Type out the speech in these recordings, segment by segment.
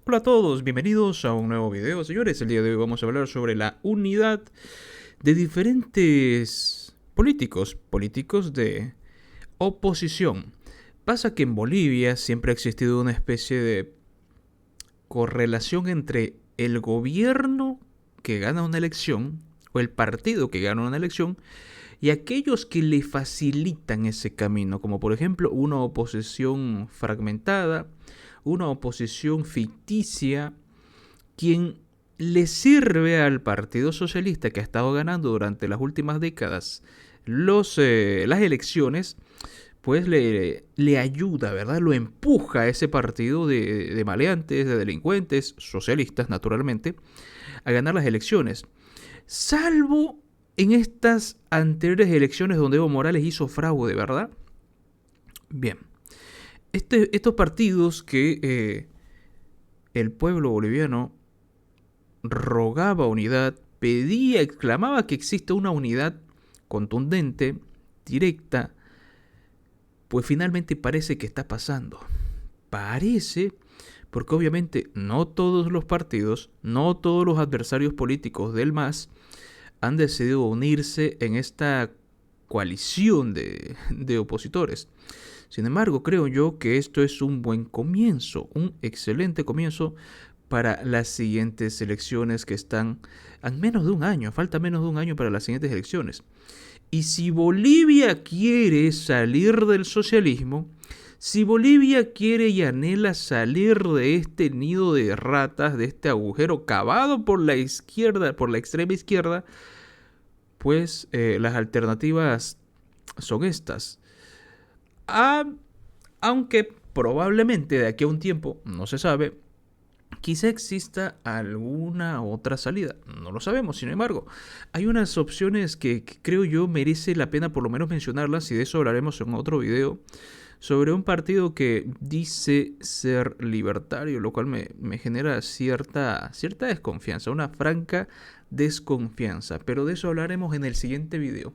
Hola a todos, bienvenidos a un nuevo video. Señores, el día de hoy vamos a hablar sobre la unidad de diferentes políticos de oposición. Pasa que en Bolivia siempre ha existido una especie de correlación entre el gobierno que gana una elección o el partido que gana una elección y aquellos que le facilitan ese camino, como por ejemplo una oposición fragmentada, una oposición ficticia, quien le sirve al Partido Socialista, que ha estado ganando durante las últimas décadas las elecciones, pues le ayuda, ¿verdad? Lo empuja a ese partido de maleantes, de delincuentes, socialistas naturalmente, a ganar las elecciones. Salvo en estas anteriores elecciones donde Evo Morales hizo fraude, ¿verdad? Bien. Estos partidos que el pueblo boliviano rogaba unidad, pedía, exclamaba que existe una unidad contundente, directa, pues finalmente parece que está pasando. Parece, porque obviamente no todos los partidos, no todos los adversarios políticos del MAS han decidido unirse en esta coalición de opositores. Sin embargo, creo yo que esto es un buen comienzo, un excelente comienzo para las siguientes elecciones que están a menos de un año, falta menos de un año para las siguientes elecciones. Y si Bolivia quiere salir del socialismo, si Bolivia quiere y anhela salir de este nido de ratas, de este agujero cavado por la izquierda, por la extrema izquierda, pues las alternativas son estas. Aunque probablemente de aquí a un tiempo, no se sabe, quizá exista alguna otra salida, no lo sabemos. Sin embargo, hay unas opciones que creo yo merece la pena por lo menos mencionarlas, y de eso hablaremos en otro video, sobre un partido que dice ser libertario, lo cual me genera cierta desconfianza, una franca desconfianza, pero de eso hablaremos en el siguiente video.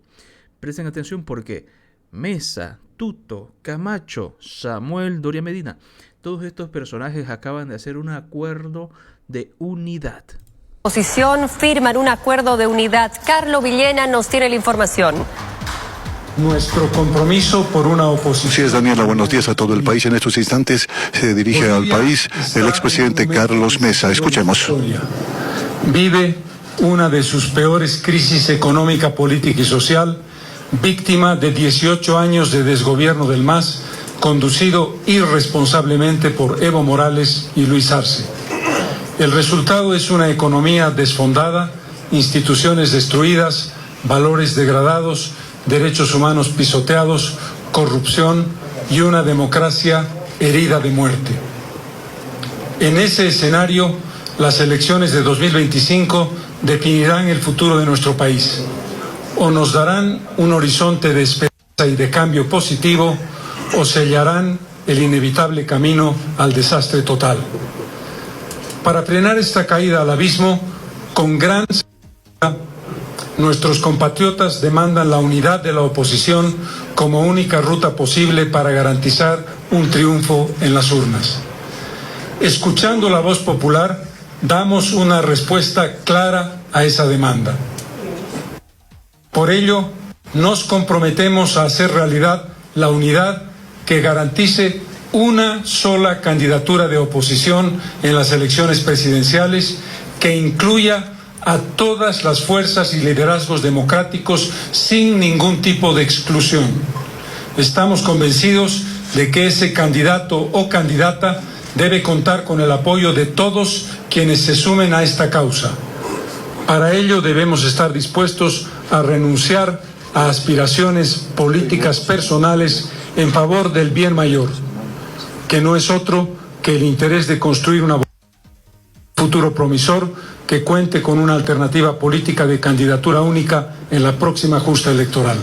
Presten atención porque Mesa, Tuto, Camacho, Samuel Doria Medina, todos estos personajes acaban de hacer un acuerdo de unidad. Oposición firman un acuerdo de unidad. Carlos Villena nos tiene la información. Nuestro compromiso por una oposición. Así es, Daniela, buenos días a todo el país. En estos instantes se dirige al país el expresidente Carlos Mesa. Escuchemos. Vive una de sus peores crisis económica, política y social, víctima de 18 años de desgobierno del MAS, conducido irresponsablemente por Evo Morales y Luis Arce. El resultado es una economía desfondada, instituciones destruidas, valores degradados, derechos humanos pisoteados, corrupción y una democracia herida de muerte. En ese escenario, las elecciones de 2025 definirán el futuro de nuestro país. O nos darán un horizonte de esperanza y de cambio positivo, o sellarán el inevitable camino al desastre total. Para frenar esta caída al abismo, con gran seguridad, nuestros compatriotas demandan la unidad de la oposición como única ruta posible para garantizar un triunfo en las urnas. Escuchando la voz popular, damos una respuesta clara a esa demanda. Por ello, nos comprometemos a hacer realidad la unidad que garantice una sola candidatura de oposición en las elecciones presidenciales, que incluya a todas las fuerzas y liderazgos democráticos sin ningún tipo de exclusión. Estamos convencidos de que ese candidato o candidata debe contar con el apoyo de todos quienes se sumen a esta causa. Para ello debemos estar dispuestos a renunciar a aspiraciones políticas personales en favor del bien mayor, que no es otro que el interés de construir un futuro promisor que cuente con una alternativa política de candidatura única en la próxima justa electoral.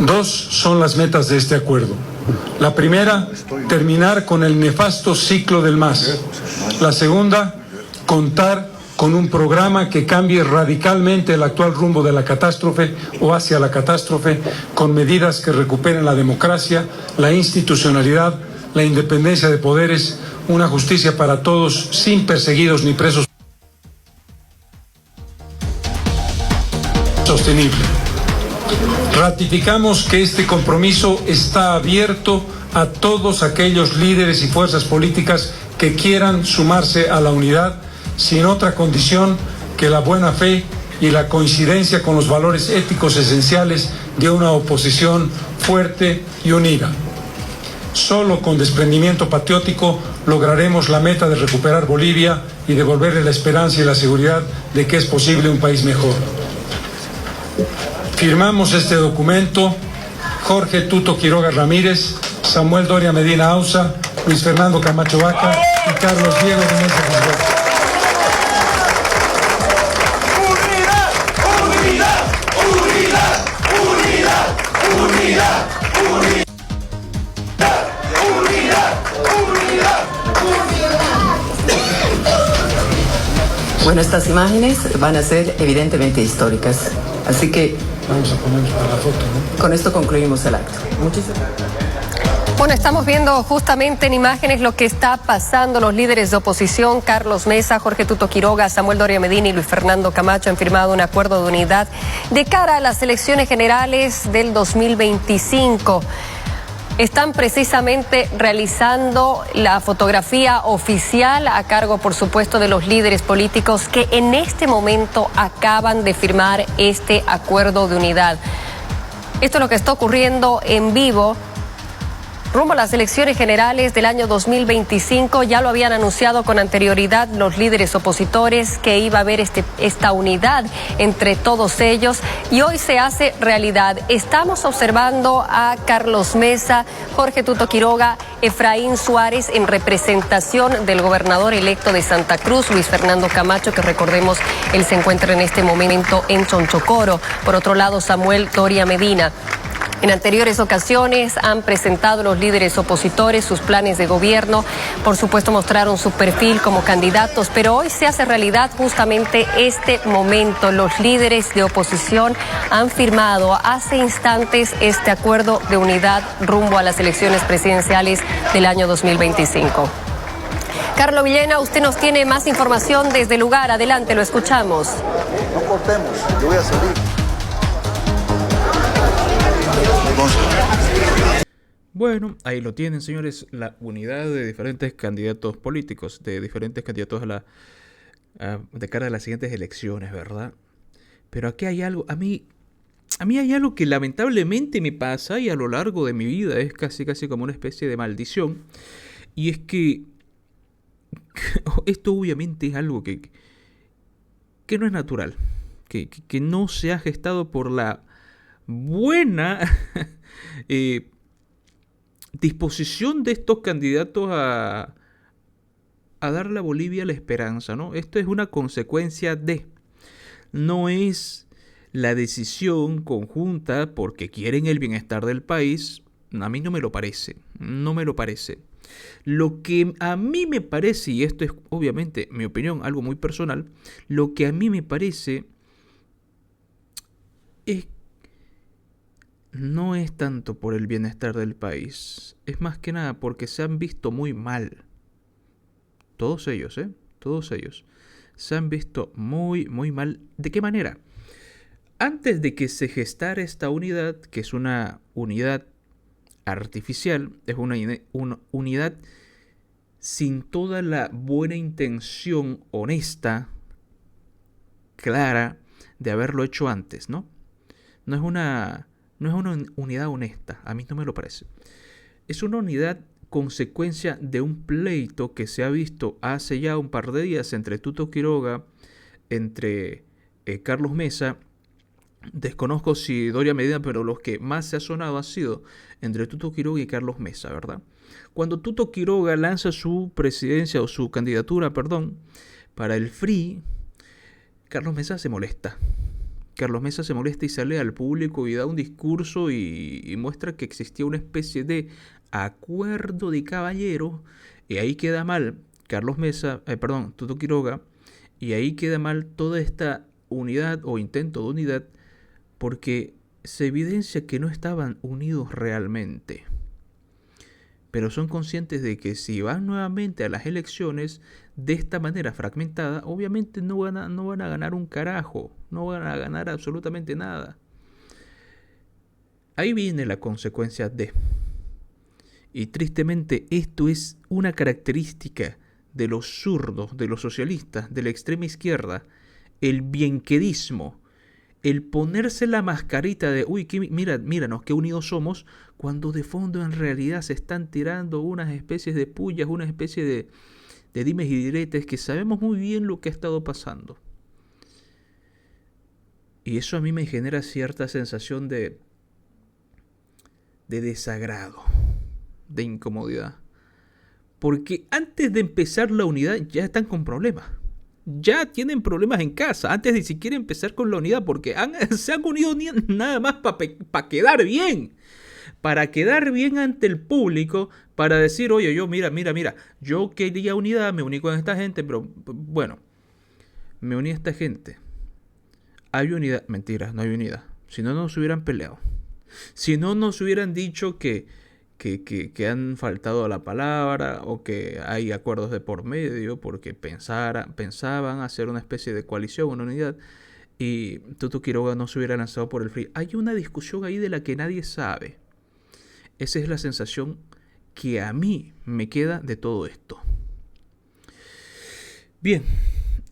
Dos son las metas de este acuerdo. La primera, terminar con el nefasto ciclo del MAS. La segunda, contar con un programa que cambie radicalmente el actual rumbo de la catástrofe o hacia la catástrofe, con medidas que recuperen la democracia, la institucionalidad, la independencia de poderes, una justicia para todos, sin perseguidos ni presos sostenible. Ratificamos que este compromiso está abierto a todos aquellos líderes y fuerzas políticas que quieran sumarse a la unidad, sin otra condición que la buena fe y la coincidencia con los valores éticos esenciales de una oposición fuerte y unida. Solo con desprendimiento patriótico lograremos la meta de recuperar Bolivia y devolverle la esperanza y la seguridad de que es posible un país mejor. Firmamos este documento Jorge Tuto Quiroga Ramírez, Samuel Doria Medina Ausa, Luis Fernando Camacho Vaca y Carlos Diego de Mesa Gisbert. Bueno, estas imágenes van a ser evidentemente históricas, así que Vamos a ponernos para la foto, ¿no? con esto concluimos el acto. Muchísimas gracias. Bueno, estamos viendo justamente en imágenes lo que está pasando. Los líderes de oposición, Carlos Mesa, Jorge Tuto Quiroga, Samuel Doria Medina y Luis Fernando Camacho han firmado un acuerdo de unidad de cara a las elecciones generales del 2025. Están precisamente realizando la fotografía oficial a cargo, por supuesto, de los líderes políticos que en este momento acaban de firmar este acuerdo de unidad. Esto es lo que está ocurriendo en vivo rumbo a las elecciones generales del año 2025. Ya lo habían anunciado con anterioridad los líderes opositores que iba a haber esta unidad entre todos ellos y hoy se hace realidad. Estamos observando a Carlos Mesa, Jorge Tuto Quiroga, Efraín Suárez en representación del gobernador electo de Santa Cruz, Luis Fernando Camacho, que recordemos él se encuentra en este momento en Chonchocoro. Por otro lado, Samuel Doria Medina. En anteriores ocasiones han presentado los líderes opositores sus planes de gobierno, por supuesto mostraron su perfil como candidatos, pero hoy se hace realidad justamente este momento. Los líderes de oposición han firmado hace instantes este acuerdo de unidad rumbo a las elecciones presidenciales del año 2025. Carlos Villena, usted nos tiene más información desde el lugar. Adelante, lo escuchamos. No cortemos, yo voy a salir. Bueno, ahí lo tienen, señores, la unidad de diferentes candidatos políticos, de diferentes candidatos de cara a las siguientes elecciones, ¿verdad? Pero aquí hay algo, a mí hay algo que lamentablemente me pasa y a lo largo de mi vida es casi como una especie de maldición, y es que esto obviamente es algo que no es natural, que no se ha gestado por la buena disposición de estos candidatos a darle a Bolivia la esperanza, ¿no? Esto es una consecuencia no es la decisión conjunta porque quieren el bienestar del país. A mí no me lo parece, Lo que a mí me parece, y esto es obviamente mi opinión, algo muy personal, lo que a mí me parece no es tanto por el bienestar del país, es más que nada porque se han visto muy mal. Todos ellos, todos ellos se han visto muy mal. ¿De qué manera? Antes de que se gestara esta unidad, que es una unidad artificial, es una unidad sin toda la buena intención honesta, clara, de haberlo hecho antes, ¿no? No es una unidad honesta, a mí no me lo parece. Es una unidad consecuencia de un pleito que se ha visto hace ya un par de días entre Tuto Quiroga, entre Carlos Mesa. Desconozco si Doria Medina, pero los que más se ha sonado ha sido entre Tuto Quiroga y Carlos Mesa, ¿verdad? Cuando Tuto Quiroga lanza su presidencia o su candidatura, para el FRI, Carlos Mesa se molesta. Carlos Mesa se molesta y sale al público y da un discurso y muestra que existía una especie de acuerdo de caballeros, y ahí queda mal Tuto Quiroga, y ahí queda mal toda esta unidad o intento de unidad, porque se evidencia que no estaban unidos realmente. pero son conscientes de que si van nuevamente a las elecciones de esta manera fragmentada, obviamente no van a ganar un carajo, no van a ganar absolutamente nada. Ahí viene la consecuencia de... Y tristemente esto es una característica de los zurdos, de los socialistas, de la extrema izquierda, el bienquedismo, el ponerse la mascarita de, uy, míranos, qué unidos somos, cuando de fondo en realidad se están tirando unas especies de pullas, una especie de dimes y diretes que sabemos muy bien lo que ha estado pasando. Y eso a mí me genera cierta sensación de desagrado, de incomodidad. Porque antes de empezar la unidad ya están con problemas. Ya tienen problemas en casa, antes de siquiera empezar con la unidad, porque se han unido nada más para quedar bien. Para quedar bien ante el público, para decir, oye, yo, mira, yo quería unidad, me uní con esta gente, pero bueno, me uní a esta gente. Hay unidad, mentira, no hay unidad. Si no, no se hubieran peleado. Si no, nos hubieran dicho que han faltado a la palabra o que hay acuerdos de por medio porque pensaban hacer una especie de coalición, una unidad, y Tuto Quiroga no se hubiera lanzado por el free. Hay una discusión ahí de la que nadie sabe. Esa es la sensación que a mí me queda de todo esto. Bien,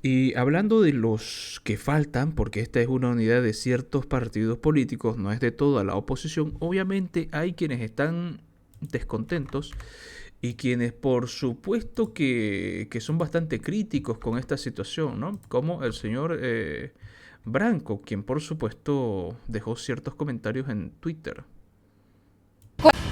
y hablando de los que faltan, porque esta es una unidad de ciertos partidos políticos, no es de toda la oposición, obviamente hay quienes están descontentos y quienes por supuesto que son bastante críticos con esta situación, ¿no? Como el señor Branco, quien por supuesto dejó ciertos comentarios en Twitter.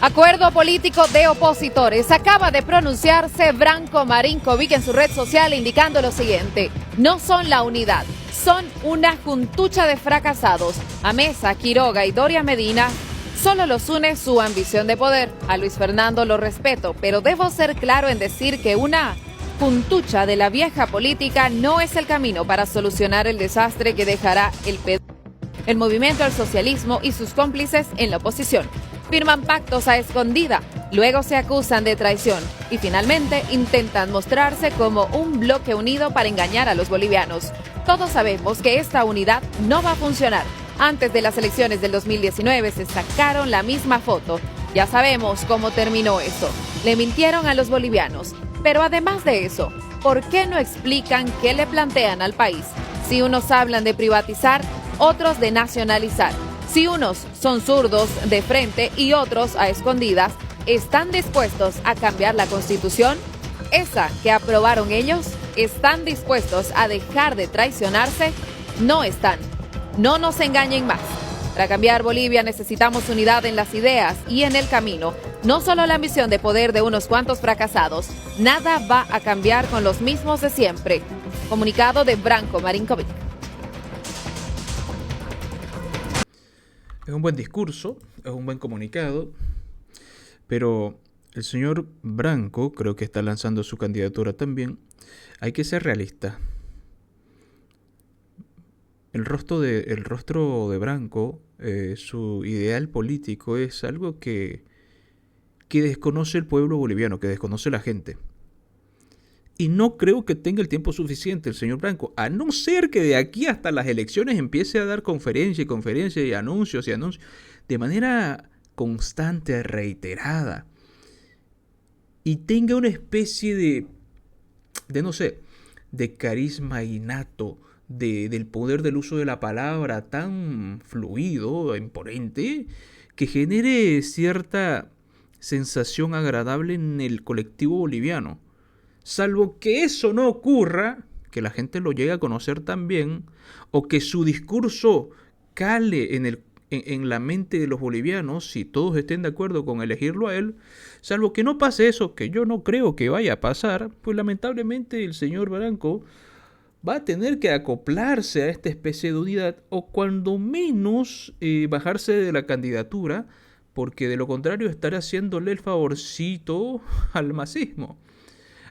Acuerdo político de opositores. Acaba de pronunciarse Branko Marinkovic en su red social indicando lo siguiente: no son la unidad, son una juntucha de fracasados. A Mesa, Quiroga y Doria Medina solo los une su ambición de poder. A Luis Fernando lo respeto, pero debo ser claro en decir que una juntucha de la vieja política no es el camino para solucionar el desastre que dejará el movimiento al socialismo y sus cómplices en la oposición. Firman pactos a escondida, luego se acusan de traición y finalmente intentan mostrarse como un bloque unido para engañar a los bolivianos. Todos sabemos que esta unidad no va a funcionar. Antes de las elecciones del 2019 se sacaron la misma foto. Ya sabemos cómo terminó eso. Le mintieron a los bolivianos. Pero además de eso, ¿por qué no explican qué le plantean al país? Si unos hablan de privatizar, otros de nacionalizar. Si unos son zurdos de frente y otros a escondidas, ¿están dispuestos a cambiar la Constitución? ¿Esa que aprobaron ellos? ¿Están dispuestos a dejar de traicionarse? No están. No nos engañen más. Para cambiar Bolivia necesitamos unidad en las ideas y en el camino. No solo la ambición de poder de unos cuantos fracasados. Nada va a cambiar con los mismos de siempre. Comunicado de Branko Marinkovic. Es un buen discurso, es un buen comunicado, pero el señor Branco creo que está lanzando su candidatura también. Hay que ser realista. El rostro de Branco, su ideal político es algo que desconoce el pueblo boliviano, que desconoce la gente. Y no creo que tenga el tiempo suficiente el señor Branco, a no ser que de aquí hasta las elecciones empiece a dar conferencia y anuncios de manera constante, reiterada. Y tenga una especie de no sé, de carisma innato, del poder del uso de la palabra tan fluido, imponente, que genere cierta sensación agradable en el colectivo boliviano. Salvo que eso no ocurra, que la gente lo llegue a conocer también, o que su discurso cale en la mente de los bolivianos, si todos estén de acuerdo con elegirlo a él, salvo que no pase eso, que yo no creo que vaya a pasar, pues lamentablemente el señor Branco va a tener que acoplarse a esta especie de unidad, o cuando menos bajarse de la candidatura, porque de lo contrario estará haciéndole el favorcito al masismo.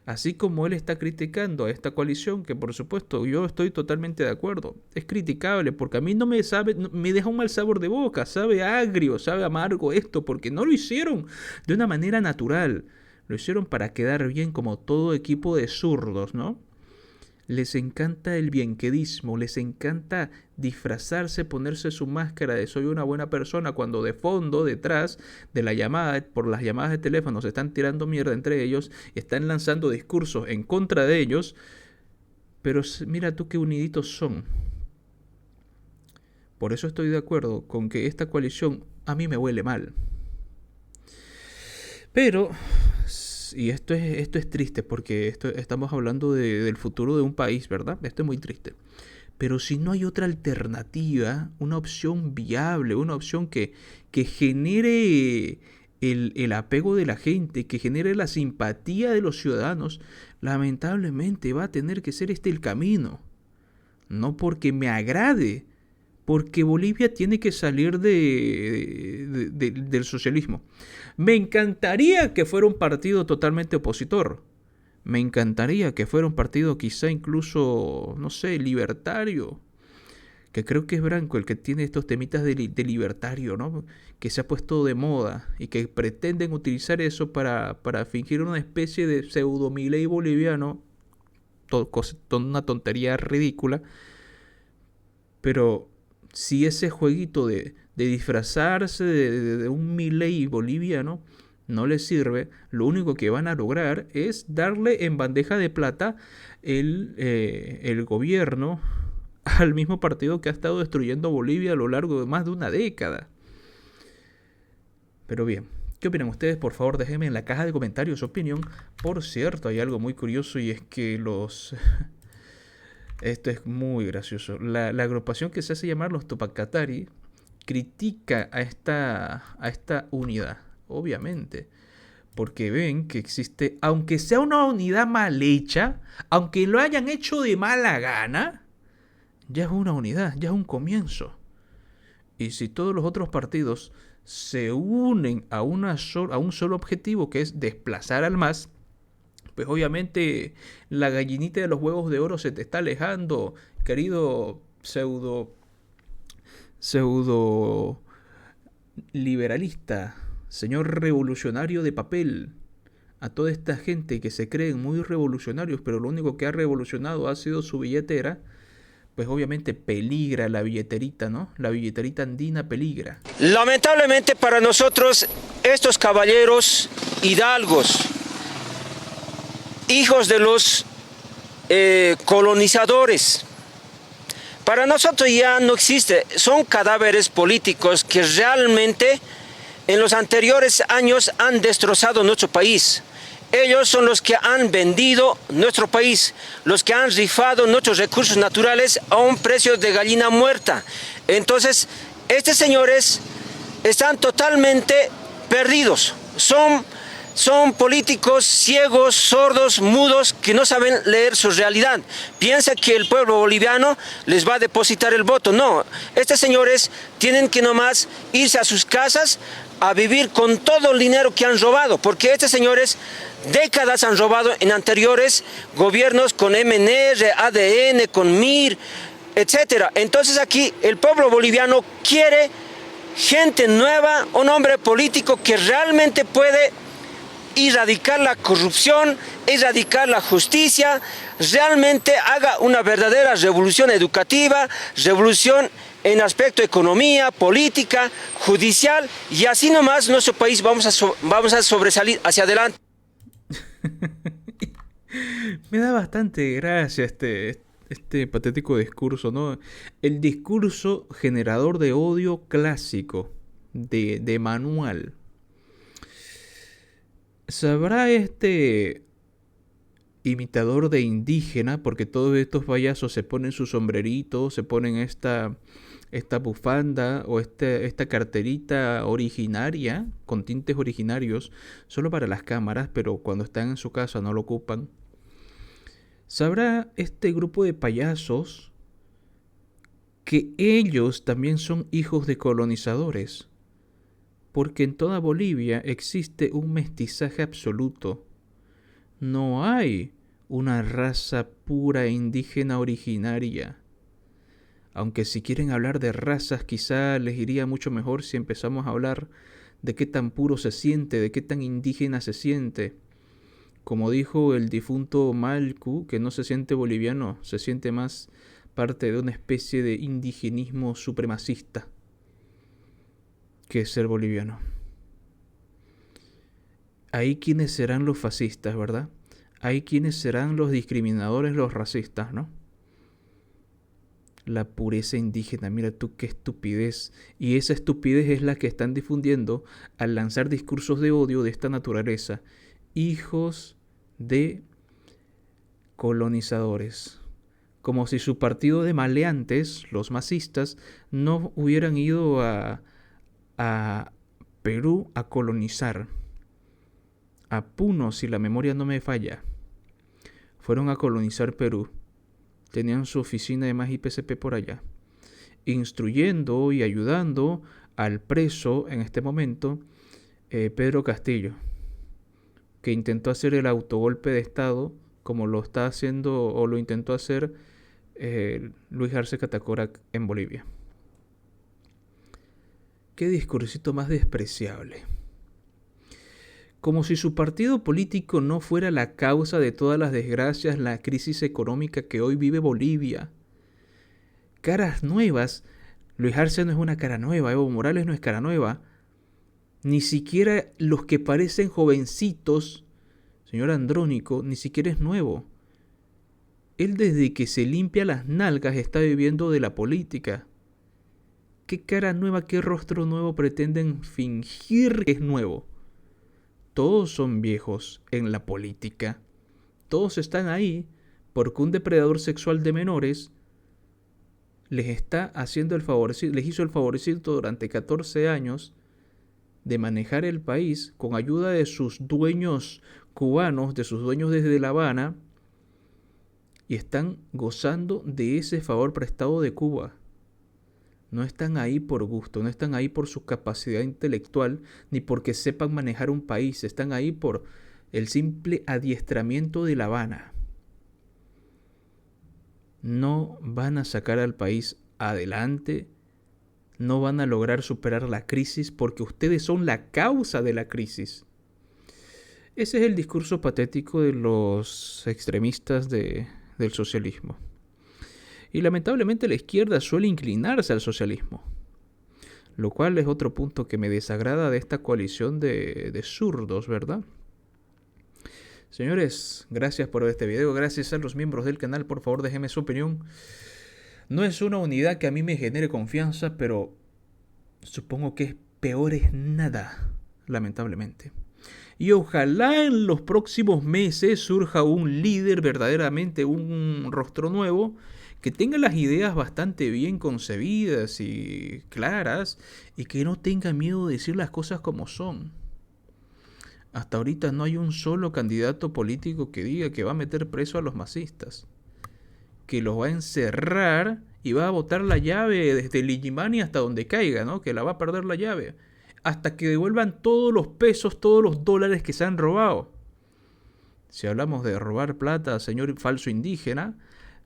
Así como él está criticando a esta coalición, que por supuesto yo estoy totalmente de acuerdo, es criticable porque a mí no me deja un mal sabor de boca, sabe agrio, sabe amargo esto, porque no lo hicieron de una manera natural, lo hicieron para quedar bien como todo equipo de zurdos, ¿no? Les encanta el bienquedismo, les encanta disfrazarse, ponerse su máscara de soy una buena persona cuando de fondo, detrás de la llamada, por las llamadas de teléfono se están tirando mierda entre ellos, están lanzando discursos en contra de ellos, pero mira tú qué uniditos son. Por eso estoy de acuerdo con que esta coalición a mí me huele mal. Pero, y esto es triste porque estamos hablando del futuro de un país, ¿verdad? Esto es muy triste. Pero si no hay otra alternativa, una opción viable, una opción que genere el apego de la gente, que genere la simpatía de los ciudadanos, lamentablemente va a tener que ser este el camino. No porque me agrade, porque Bolivia tiene que salir del socialismo. Me encantaría que fuera un partido totalmente opositor. Me encantaría que fuera un partido quizá incluso, no sé, libertario. Que creo que es Branco el que tiene estos temitas de libertario, ¿no? Que se ha puesto de moda y que pretenden utilizar eso para fingir una especie de pseudo Milei boliviano. Una tontería ridícula. Pero si ese jueguito de disfrazarse de un Milei boliviano no les sirve, lo único que van a lograr es darle en bandeja de plata el gobierno al mismo partido que ha estado destruyendo Bolivia a lo largo de más de una década. Pero bien, ¿qué opinan ustedes? Por favor, déjenme en la caja de comentarios su opinión. Por cierto, hay algo muy curioso y es que esto es muy gracioso. La agrupación que se hace llamar los Tupac Katari critica a esta unidad, obviamente, porque ven que existe, aunque sea una unidad mal hecha, aunque lo hayan hecho de mala gana, ya es una unidad, ya es un comienzo. Y si todos los otros partidos se unen a un solo objetivo, que es desplazar al MAS, pues obviamente la gallinita de los huevos de oro se te está alejando, querido pseudo liberalista, señor revolucionario de papel. A toda esta gente que se creen muy revolucionarios, pero lo único que ha revolucionado ha sido su billetera, pues obviamente peligra la billeterita, ¿no? La billeterita andina peligra. Lamentablemente para nosotros, estos caballeros hidalgos, hijos de los colonizadores, para nosotros ya no existe, son cadáveres políticos que realmente en los anteriores años han destrozado nuestro país. Ellos son los que han vendido nuestro país, los que han rifado nuestros recursos naturales a un precio de gallina muerta. Entonces, estos señores están totalmente perdidos, son políticos ciegos, sordos, mudos, que no saben leer su realidad. Piensa que el pueblo boliviano les va a depositar el voto. No, estos señores tienen que nomás irse a sus casas a vivir con todo el dinero que han robado, porque estos señores décadas han robado en anteriores gobiernos con MNR, ADN, con MIR, etc. Entonces aquí el pueblo boliviano quiere gente nueva, un hombre político que realmente puede erradicar la corrupción, erradicar la justicia, realmente haga una verdadera revolución educativa, revolución en aspecto de economía, política, judicial, y así nomás nuestro país vamos a sobresalir hacia adelante. Me da bastante gracia este patético discurso, ¿no? El discurso generador de odio clásico, de manual. ¿Sabrá este imitador de indígena? Porque todos estos payasos se ponen su sombrerito, se ponen esta bufanda o esta carterita originaria, con tintes originarios, solo para las cámaras, pero cuando están en su casa no lo ocupan. ¿Sabrá este grupo de payasos que ellos también son hijos de colonizadores? Porque en toda Bolivia existe un mestizaje absoluto No hay una raza pura indígena originaria. Aunque si quieren hablar de razas, quizá les iría mucho mejor si empezamos a hablar de qué tan puro se siente, de qué tan indígena se siente. Como dijo el difunto Malcu, que no se siente boliviano, se siente más parte de una especie de indigenismo supremacista que ser boliviano. Ahí quienes serán los fascistas, ¿verdad? Ahí quienes serán los discriminadores, los racistas, ¿no? La pureza indígena, mira tú qué estupidez. Y esa estupidez es la que están difundiendo al lanzar discursos de odio de esta naturaleza. Hijos de colonizadores. Como si su partido de maleantes, los masistas, no hubieran ido a Perú a colonizar. A Puno, si la memoria no me falla. Fueron a colonizar Perú. Tenían su oficina de más IPCP por allá, instruyendo y ayudando al preso en este momento, Pedro Castillo, que intentó hacer el autogolpe de Estado como lo está haciendo o lo intentó hacer Luis Arce Catacora en Bolivia. Qué discursito más despreciable. Como si su partido político no fuera la causa de todas las desgracias, la crisis económica que hoy vive Bolivia. Caras nuevas. Luis Arce no es una cara nueva, Evo Morales no es cara nueva. Ni siquiera los que parecen jovencitos, señor Andrónico, ni siquiera es nuevo. Él desde que se limpia las nalgas está viviendo de la política. ¿Qué cara nueva, qué rostro nuevo pretenden fingir que es nuevo? Todos son viejos en la política. Todos están ahí porque un depredador sexual de menores les está haciendo les hizo el favorecito durante 14 años de manejar el país con ayuda de sus dueños cubanos, de sus dueños desde La Habana, y están gozando de ese favor prestado de Cuba. No están ahí por gusto, no están ahí por su capacidad intelectual, ni porque sepan manejar un país. Están ahí por el simple adiestramiento de La Habana. No van a sacar al país adelante, no van a lograr superar la crisis porque ustedes son la causa de la crisis. Ese es el discurso patético de los extremistas del socialismo. Y lamentablemente la izquierda suele inclinarse al socialismo, lo cual es otro punto que me desagrada de esta coalición de zurdos, ¿verdad? Señores, gracias por ver este video, gracias a los miembros del canal, por favor déjenme su opinión. No es una unidad que a mí me genere confianza, pero supongo que es peor es nada, lamentablemente. Y ojalá en los próximos meses surja un líder, verdaderamente un rostro nuevo, que tenga las ideas bastante bien concebidas y claras y que no tenga miedo de decir las cosas como son. Hasta ahorita no hay un solo candidato político que diga que va a meter preso a los masistas, que los va a encerrar y va a botar la llave desde Lijimani hasta donde caiga, ¿no? Que la va a perder la llave, hasta que devuelvan todos los pesos, todos los dólares que se han robado. Si hablamos de robar plata, señor falso indígena,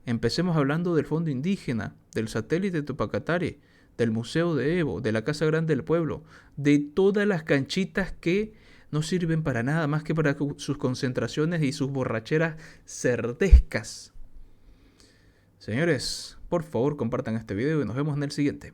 empecemos hablando del Fondo Indígena, del satélite de Tupacatare, del Museo de Evo, de la Casa Grande del Pueblo, de todas las canchitas que no sirven para nada más que para sus concentraciones y sus borracheras cerdescas. Señores, por favor compartan este video y nos vemos en el siguiente.